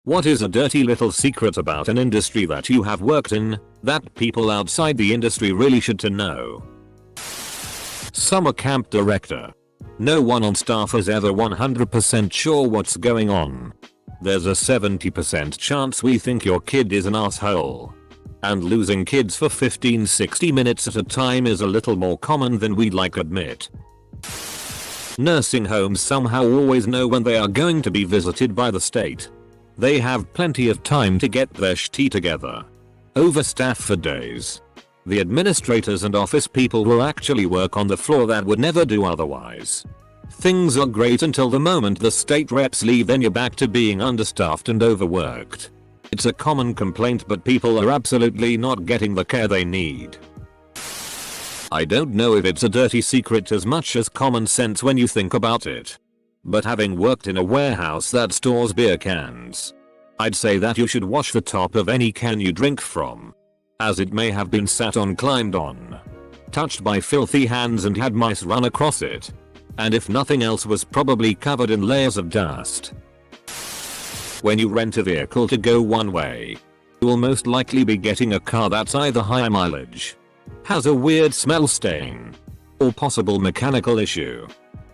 What is a dirty little secret about an industry that you have worked in that people outside the industry really should to know? Summer camp director. No one on staff is ever 100% sure what's going on. There's a 70% chance we think your kid is an asshole. And losing kids for 15-60 minutes at a time is a little more common than we'd like admit. Nursing homes somehow always know when they are going to be visited by the state. They have plenty of time to get their shit together. Overstaffed for days. The administrators and office people will actually work on the floor that would never do otherwise. Things are great until the moment the state reps leave, then you're back to being understaffed and overworked. It's a common complaint, but people are absolutely not getting the care they need. I don't know if it's a dirty secret as much as common sense when you think about it. But having worked in a warehouse that stores beer cans, I'd say that you should wash the top of any can you drink from, as it may have been sat on, climbed on, touched by filthy hands and had mice run across it. And if nothing else, was probably covered in layers of dust. When you rent a vehicle to go one way, you'll most likely be getting a car that's either high mileage, has a weird smell stain, or possible mechanical issue.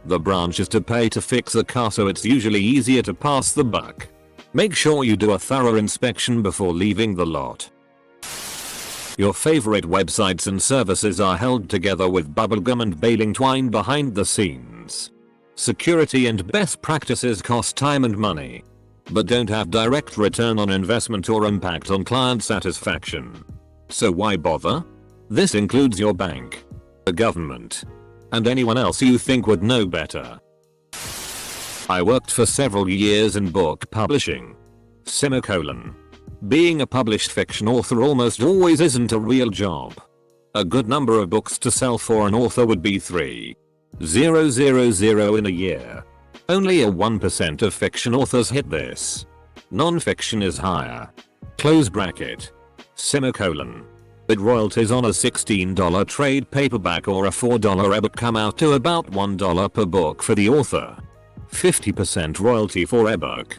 The branch is to pay to fix the car, so it's usually easier to pass the buck. Make sure you do a thorough inspection before leaving the lot. Your favorite websites and services are held together with bubblegum and baling twine behind the scenes. Security and best practices cost time and money, but don't have direct return on investment or impact on client satisfaction. So why bother? This includes your bank, the government, and anyone else you think would know better. I worked for several years in book publishing. Being a published fiction author almost always isn't a real job. A good number of books to sell for an author would be 3,000 in a year. Only a 1% of fiction authors hit this. Non-fiction is higher. Close bracket. But royalties on a $16 trade paperback or a $4 ebook come out to about $1 per book for the author. 50% royalty for ebook.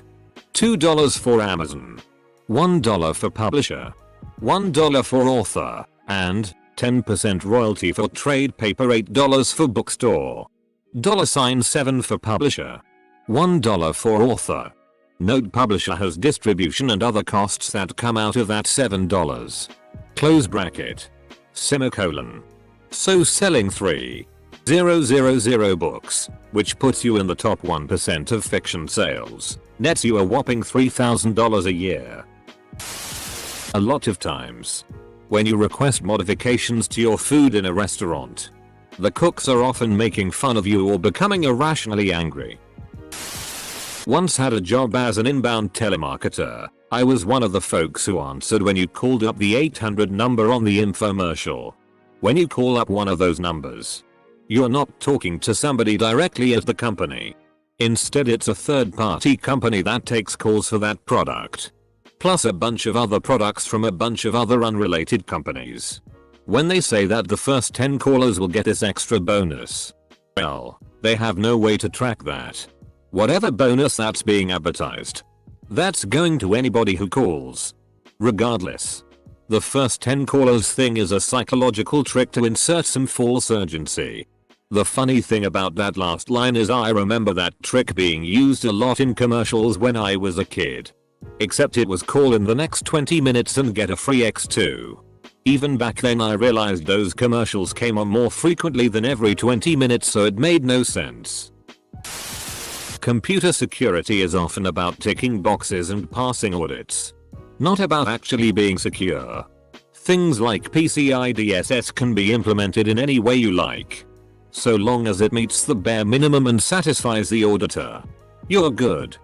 $2 for Amazon. $1 for publisher. $1 for author. And 10% royalty for trade paper, $8 for bookstore. $7 for publisher. $1 for author. Note publisher has distribution and other costs that come out of that $7. Close bracket. So selling 3,000 books, which puts you in the top 1% of fiction sales, nets you a whopping $3,000 a year. A lot of times, when you request modifications to your food in a restaurant, the cooks are often making fun of you or becoming irrationally angry. Once had a job as an inbound telemarketer. I was one of the folks who answered when you called up the 800 number on the infomercial. When you call up one of those numbers, you're not talking to somebody directly at the company. Instead, it's a third-party company that takes calls for that product, plus a bunch of other products from a bunch of other unrelated companies. When they say that the first 10 callers will get this extra bonus, well, they have no way to track that. Whatever bonus that's being advertised, that's going to anybody who calls. Regardless, the first 10 callers thing is a psychological trick to insert some false urgency. The funny thing about that last line is I remember that trick being used a lot in commercials when I was a kid. Except it was call in the next 20 minutes and get a free X2. Even back then I realized those commercials came on more frequently than every 20 minutes, so it made no sense. Computer security is often about ticking boxes and passing audits, not about actually being secure. Things like PCI DSS can be implemented in any way you like, so long as it meets the bare minimum and satisfies the auditor. You're good.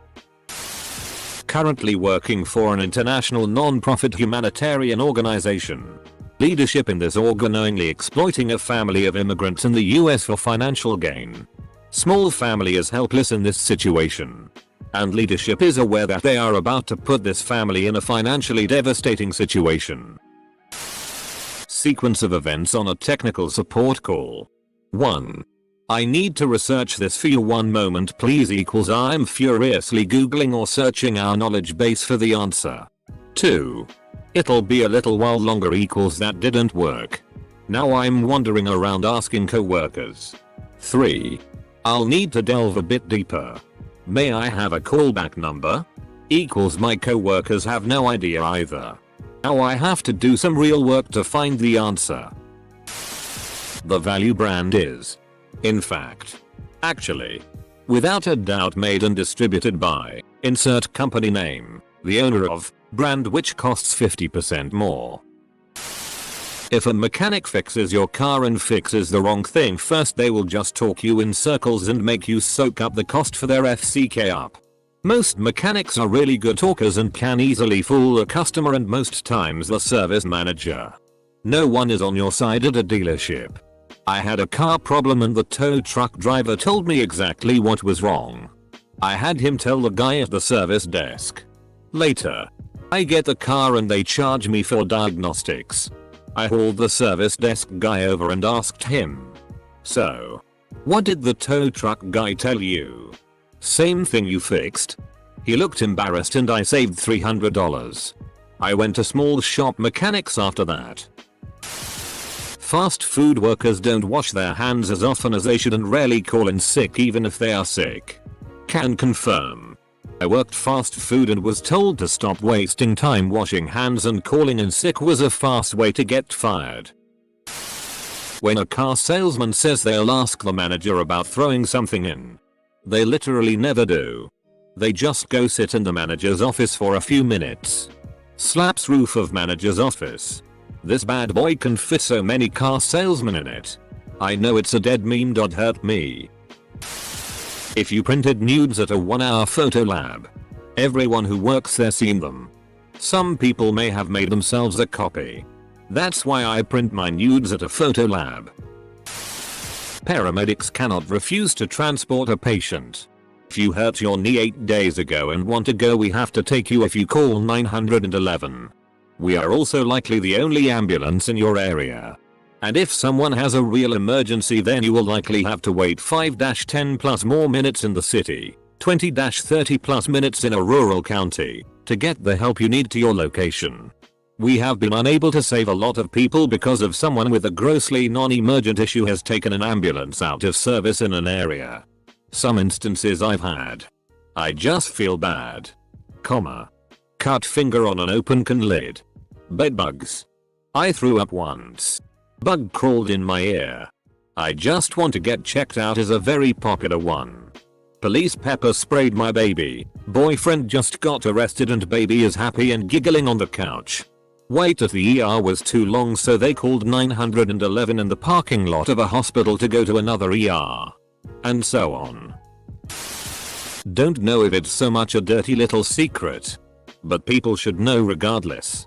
Currently working for an international non-profit humanitarian organization. Leadership in this org unknowingly exploiting a family of immigrants in the US for financial gain. Small family is helpless in this situation, and leadership is aware that they are about to put this family in a financially devastating situation. Sequence of events on a technical support call. 1. I need to research this for you one moment please equals I'm furiously googling or searching our knowledge base for the answer. 2. It'll be a little while longer equals that didn't work. Now I'm wandering around asking coworkers. 3. I'll need to delve a bit deeper. May I have a callback number? Equals my coworkers have no idea either. Now I have to do some real work to find the answer. The value brand is, in fact, actually, without a doubt made and distributed by, insert company name, the owner of, brand which costs 50% more. If a mechanic fixes your car and fixes the wrong thing first they will just talk you in circles and make you soak up the cost for their FCK up. Most mechanics are really good talkers and can easily fool a customer and most times the service manager. No one is on your side at a dealership. I had a car problem and the tow truck driver told me exactly what was wrong. I had him tell the guy at the service desk. Later, I get the car and they charge me for diagnostics. I hauled the service desk guy over and asked him, "So, what did the tow truck guy tell you?" "Same thing you fixed." He looked embarrassed and I saved $300. I went to small shop mechanics after that. Fast food workers don't wash their hands as often as they should and rarely call in sick even if they are sick. Can confirm. I worked fast food and was told to stop wasting time washing hands and calling in sick was a fast way to get fired. When a car salesman says they'll ask the manager about throwing something in, they literally never do. They just go sit in the manager's office for a few minutes. Slaps roof of manager's office. This bad boy can fit so many car salesmen in it. I know it's a dead meme. Hurt me. If you printed nudes at a 1-hour photo lab, everyone who works there seen them. Some people may have made themselves a copy. That's why I print my nudes at a photo lab. Paramedics cannot refuse to transport a patient. If you hurt your knee 8 days ago and want to go we have to take you if you call 911. We are also likely the only ambulance in your area. And if someone has a real emergency then you will likely have to wait 5-10 plus more minutes in the city, 20-30 plus minutes in a rural county, to get the help you need to your location. We have been unable to save a lot of people because of someone with a grossly non-emergent issue has taken an ambulance out of service in an area. Some instances I've had. I just feel bad. Cut finger on an open can lid. Bed bugs. I threw up once. Bug crawled in my ear. I just want to get checked out is a very popular one. Police pepper sprayed my baby. Boyfriend just got arrested and baby is happy and giggling on the couch. Wait at the ER was too long so they called 911 in the parking lot of a hospital to go to another ER. And so on. Don't know if it's so much a dirty little secret, but people should know regardless.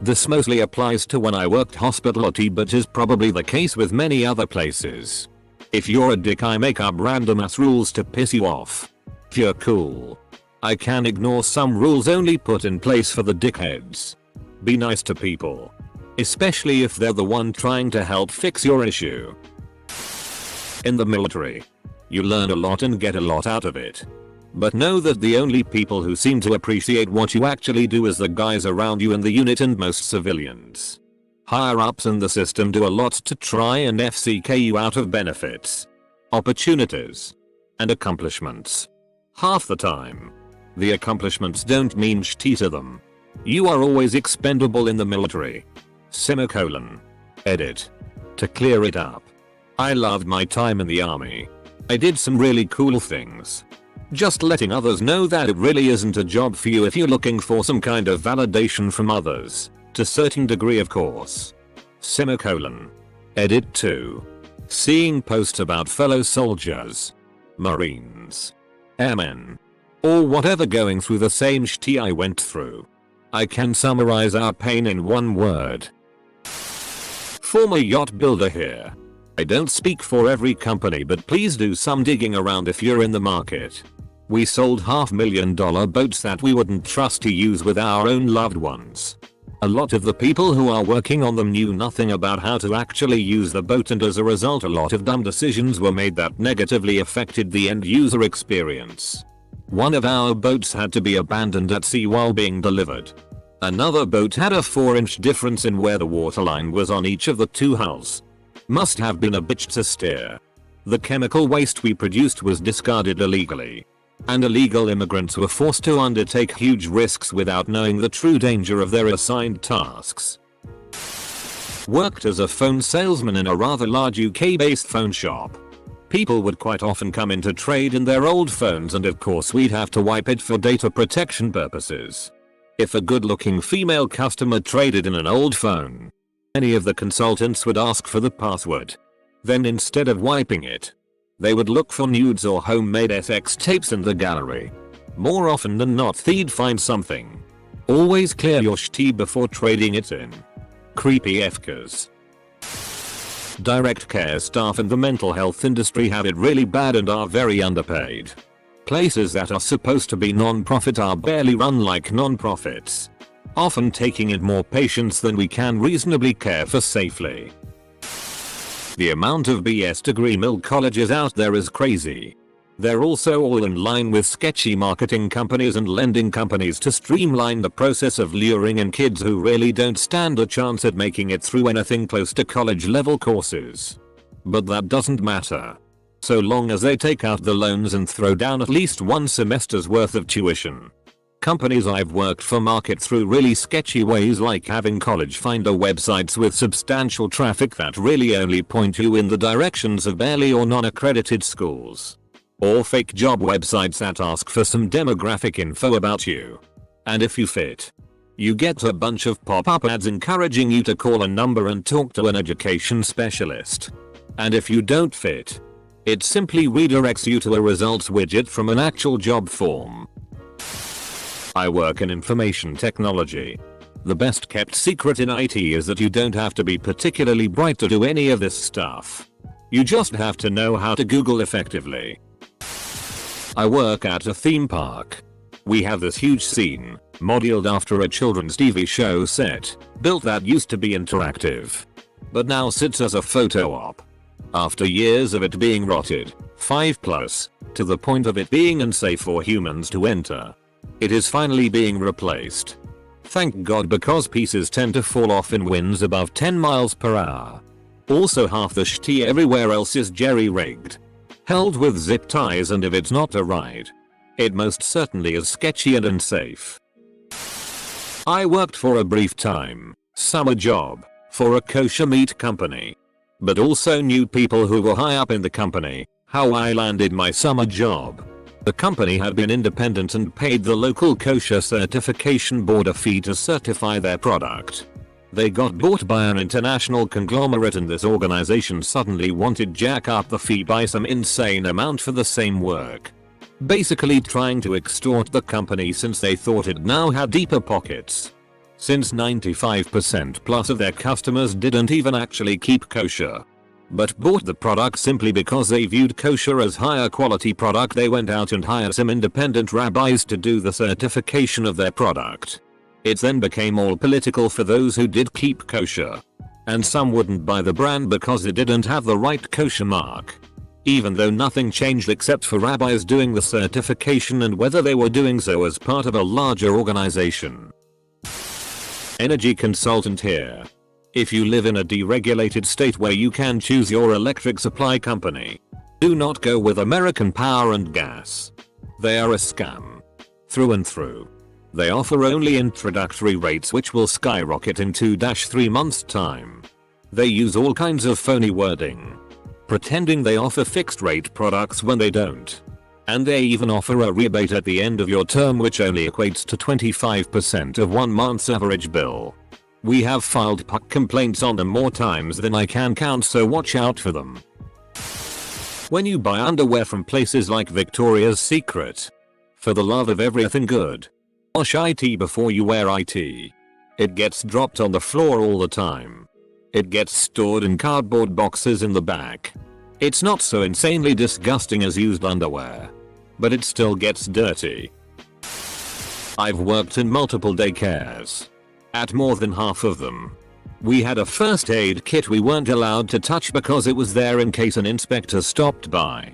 This mostly applies to when I worked hospitality but is probably the case with many other places. If you're a dick I make up random ass rules to piss you off. If you're cool, I can ignore some rules only put in place for the dickheads. Be nice to people, especially if they're the one trying to help fix your issue. In the military, you learn a lot and get a lot out of it. But know that the only people who seem to appreciate what you actually do is the guys around you in the unit and most civilians. Higher ups in the system do a lot to try and FCK you out of benefits, opportunities, and accomplishments. Half the time, the accomplishments don't mean shit to them. You are always expendable in the military. Edit. To clear it up. I loved my time in the army. I did some really cool things. Just letting others know that it really isn't a job for you if you're looking for some kind of validation from others, to certain degree of course. Edit 2. Seeing posts about fellow soldiers, Marines, airmen, or whatever going through the same shit I went through. I can summarize our pain in one word. Former yacht builder here. I don't speak for every company but please do some digging around if you're in the market. We sold $500,000 boats that we wouldn't trust to use with our own loved ones. A lot of the people who are working on them knew nothing about how to actually use the boat, and as a result a lot of dumb decisions were made that negatively affected the end user experience. One of our boats had to be abandoned at sea while being delivered. Another boat had a 4-inch difference in where the waterline was on each of the two hulls. Must have been a bitch to steer. The chemical waste we produced was discarded illegally. And illegal immigrants were forced to undertake huge risks without knowing the true danger of their assigned tasks. Worked as a phone salesman in a rather large UK-based phone shop. People would quite often come in to trade in their old phones, and of course we'd have to wipe it for data protection purposes. If a good-looking female customer traded in an old phone, any of the consultants would ask for the password. Then instead of wiping it, they would look for nudes or homemade sex tapes in the gallery. More often than not they'd find something. Always clear your shit before trading it in. Creepy FKs. Direct care staff in the mental health industry have it really bad and are very underpaid. Places that are supposed to be non-profit are barely run like non-profits, often taking in more patients than we can reasonably care for safely. The amount of BS degree mill colleges out there is crazy. They're also all in line with sketchy marketing companies and lending companies to streamline the process of luring in kids who really don't stand a chance at making it through anything close to college level courses. But that doesn't matter, so long as they take out the loans and throw down at least one semester's worth of tuition. Companies I've worked for market through really sketchy ways, like having college finder websites with substantial traffic that really only point you in the directions of barely or non-accredited schools. Or fake job websites that ask for some demographic info about you. And if you fit, you get a bunch of pop-up ads encouraging you to call a number and talk to an education specialist. And if you don't fit, it simply redirects you to a results widget from an actual job form. I work in information technology. The best kept secret in IT is that you don't have to be particularly bright to do any of this stuff. You just have to know how to Google effectively. I work at a theme park. We have this huge scene, modeled after a children's TV show set, built that used to be interactive, but now sits as a photo op. After years of it being rotted, 5+, to the point of it being unsafe for humans to enter, it is finally being replaced. Thank God, because pieces tend to fall off in winds above 10 miles per hour. Also, half the shit everywhere else is jerry-rigged, held with zip ties, and if it's not a ride, it most certainly is sketchy and unsafe. I worked for a brief time, summer job, for a kosher meat company, but also knew people who were high up in the company. How I landed my summer job. The company had been independent and paid the local kosher certification board a fee to certify their product. They got bought by an international conglomerate, and this organization suddenly wanted jack up the fee by some insane amount for the same work. Basically trying to extort the company since they thought it now had deeper pockets. Since 95% plus of their customers didn't even actually keep kosher, but bought the product simply because they viewed kosher as higher quality product, they went out and hired some independent rabbis to do the certification of their product. It then became all political for those who did keep kosher, and some wouldn't buy the brand because it didn't have the right kosher mark, even though nothing changed except for rabbis doing the certification and whether they were doing so as part of a larger organization. Energy consultant here. If you live in a deregulated state where you can choose your electric supply company, do not go with American Power and Gas. They are a scam. Through and through. They offer only introductory rates which will skyrocket in 2-3 months' time. They use all kinds of phony wording, pretending they offer fixed rate products when they don't. And they even offer a rebate at the end of your term which only equates to 25% of 1 month's average bill. We have filed PUC complaints on them more times than I can count, so watch out for them. When you buy underwear from places like Victoria's Secret, for the love of everything good, wash IT before you wear IT. It gets dropped on the floor all the time. It gets stored in cardboard boxes in the back. It's not so insanely disgusting as used underwear, but it still gets dirty. I've worked in multiple daycares. At more than half of them. We had a first aid kit we weren't allowed to touch because it was there in case an inspector stopped by.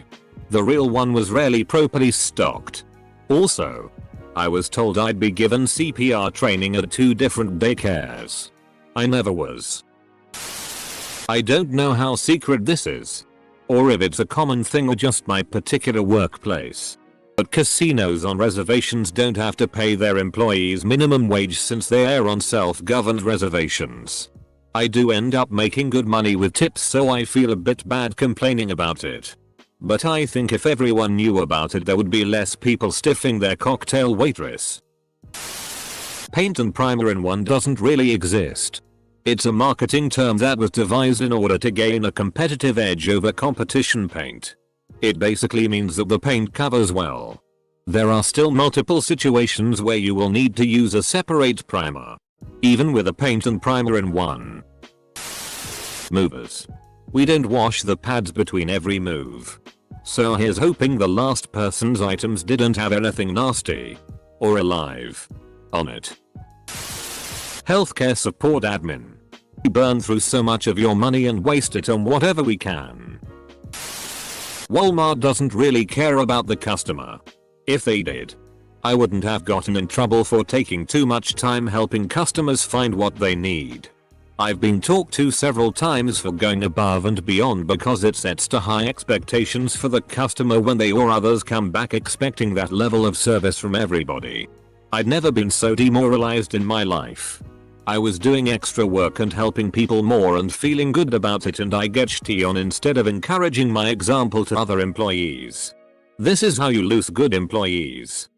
The real one was rarely properly stocked. Also, I was told I'd be given CPR training at 2 different daycares. I never was. I don't know how secret this is, or if it's a common thing or just my particular workplace. But casinos on reservations don't have to pay their employees minimum wage since they are on self-governed reservations. I do end up making good money with tips, so I feel a bit bad complaining about it. But I think if everyone knew about it there would be less people stiffing their cocktail waitress. Paint and primer in one doesn't really exist. It's a marketing term that was devised in order to gain a competitive edge over competition paint. It basically means that the paint covers well. There are still multiple situations where you will need to use a separate primer, even with a paint and primer in one. Movers. We don't wash the pads between every move. So here's hoping the last person's items didn't have anything nasty or alive on it. Healthcare support admin. We burn through so much of your money and waste it on whatever we can. Walmart doesn't really care about the customer. If they did, I wouldn't have gotten in trouble for taking too much time helping customers find what they need. I've been talked to several times for going above and beyond because it sets to high expectations for the customer when they or others come back expecting that level of service from everybody. I'd never been so demoralized in my life. I was doing extra work and helping people more and feeling good about it, and I get shitty on instead of encouraging my example to other employees. This is how you lose good employees.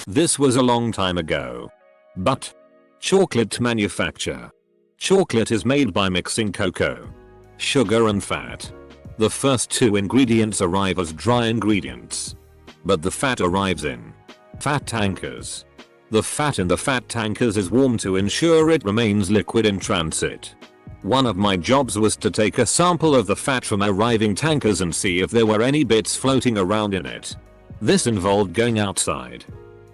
This was a long time ago. But chocolate manufacture. Chocolate is made by mixing cocoa, sugar and fat. The first 2 ingredients arrive as dry ingredients, but the fat arrives in fat tankers. The fat in the fat tankers is warmed to ensure it remains liquid in transit. One of my jobs was to take a sample of the fat from arriving tankers and see if there were any bits floating around in it. This involved going outside,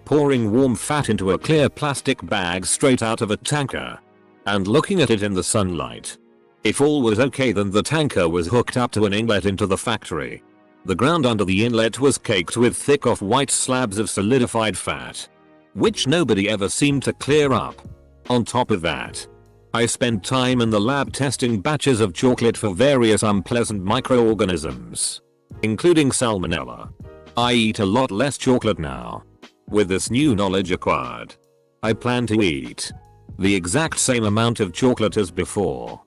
pouring warm fat into a clear plastic bag straight out of a tanker, and looking at it in the sunlight. If all was okay, then the tanker was hooked up to an inlet into the factory. The ground under the inlet was caked with thick off-white slabs of solidified fat, which nobody ever seemed to clear up. On top of that, I spent time in the lab testing batches of chocolate for various unpleasant microorganisms, including salmonella. I eat a lot less chocolate now. With this new knowledge acquired, I plan to eat the exact same amount of chocolate as before.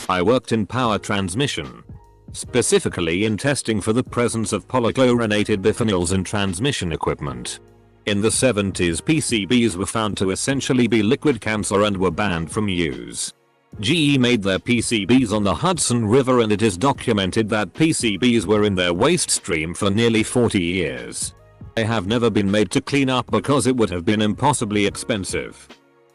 I worked in power transmission, specifically in testing for the presence of polychlorinated biphenyls in transmission equipment. In the 70s, PCBs were found to essentially be liquid cancer and were banned from use. GE made their PCBs on the Hudson River, and it is documented that PCBs were in their waste stream for nearly 40 years. They have never been made to clean up because it would have been impossibly expensive.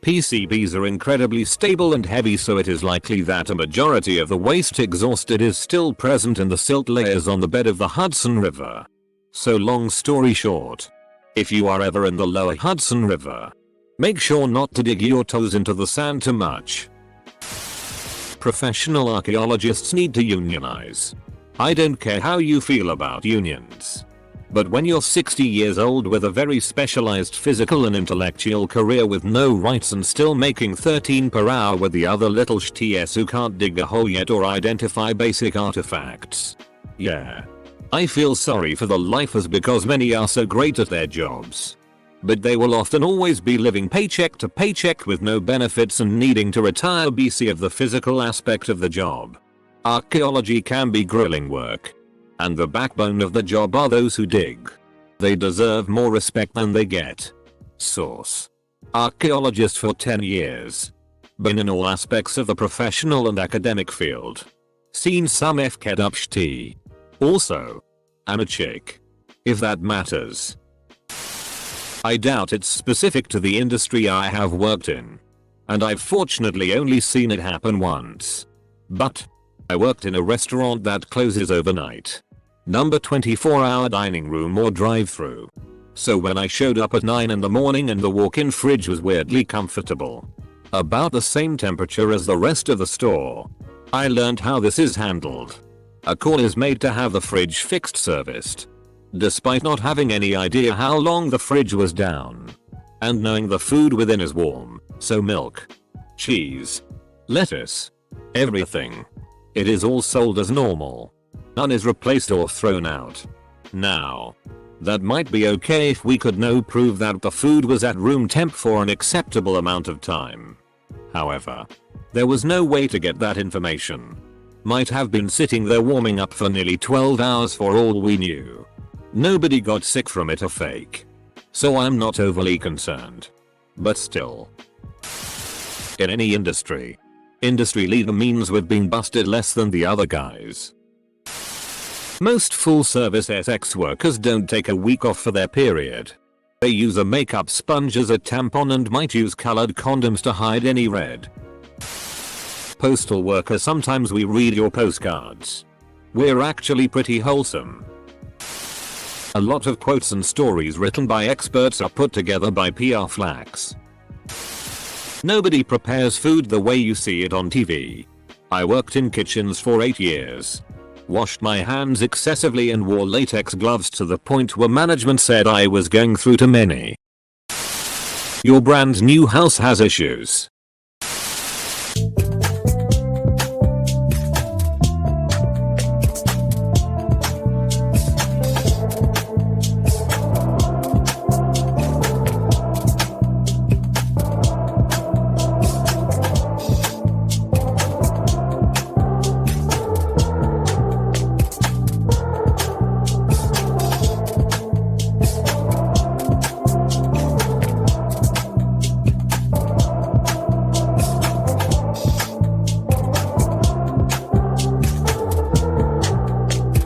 PCBs are incredibly stable and heavy, so it is likely that a majority of the waste exhausted is still present in the silt layers on the bed of the Hudson River. So long story short, if you are ever in the lower Hudson River, make sure not to dig your toes into the sand too much. Professional archaeologists need to unionize. I don't care how you feel about unions, but when you're 60 years old with a very specialized physical and intellectual career with no rights and still making 13 per hour with the other little shts who can't dig a hole yet or identify basic artifacts, yeah, I feel sorry for the lifers because many are so great at their jobs, but they will often always be living paycheck to paycheck with no benefits and needing to retire BC of the physical aspect of the job. Archaeology can be grueling work, and the backbone of the job are those who dig. They deserve more respect than they get. Source: archaeologist for 10 years. Been in all aspects of the professional and academic field. Seen some fked up shit. Also, I'm a chick, if that matters. I doubt it's specific to the industry I have worked in, and I've fortunately only seen it happen once. But I worked in a restaurant that closes overnight. Number 24-hour dining room or drive-through. So when I showed up at 9 in the morning and the walk-in fridge was weirdly comfortable, about the same temperature as the rest of the store, I learned how this is handled. A call is made to have the fridge fixed serviced. Despite not having any idea how long the fridge was down, and knowing the food within is warm, so milk, cheese, lettuce, everything, it is all sold as normal. None is replaced or thrown out. Now, that might be okay if we could prove that the food was at room temp for an acceptable amount of time. However, there was no way to get that information. Might have been sitting there warming up for nearly 12 hours for all we knew. Nobody got sick from it or fake. So I'm not overly concerned. But still. In any industry, industry leader means we've been busted less than the other guys. Most full-service sex workers don't take a week off for their period. They use a makeup sponge as a tampon and might use colored condoms to hide any red. Postal worker, sometimes we read your postcards. We're actually pretty wholesome. A lot of quotes and stories written by experts are put together by PR flacks. Nobody prepares food the way you see it on TV. I worked in kitchens for 8 years. Washed my hands excessively and wore latex gloves to the point where management said I was going through too many. Your brand new house has issues.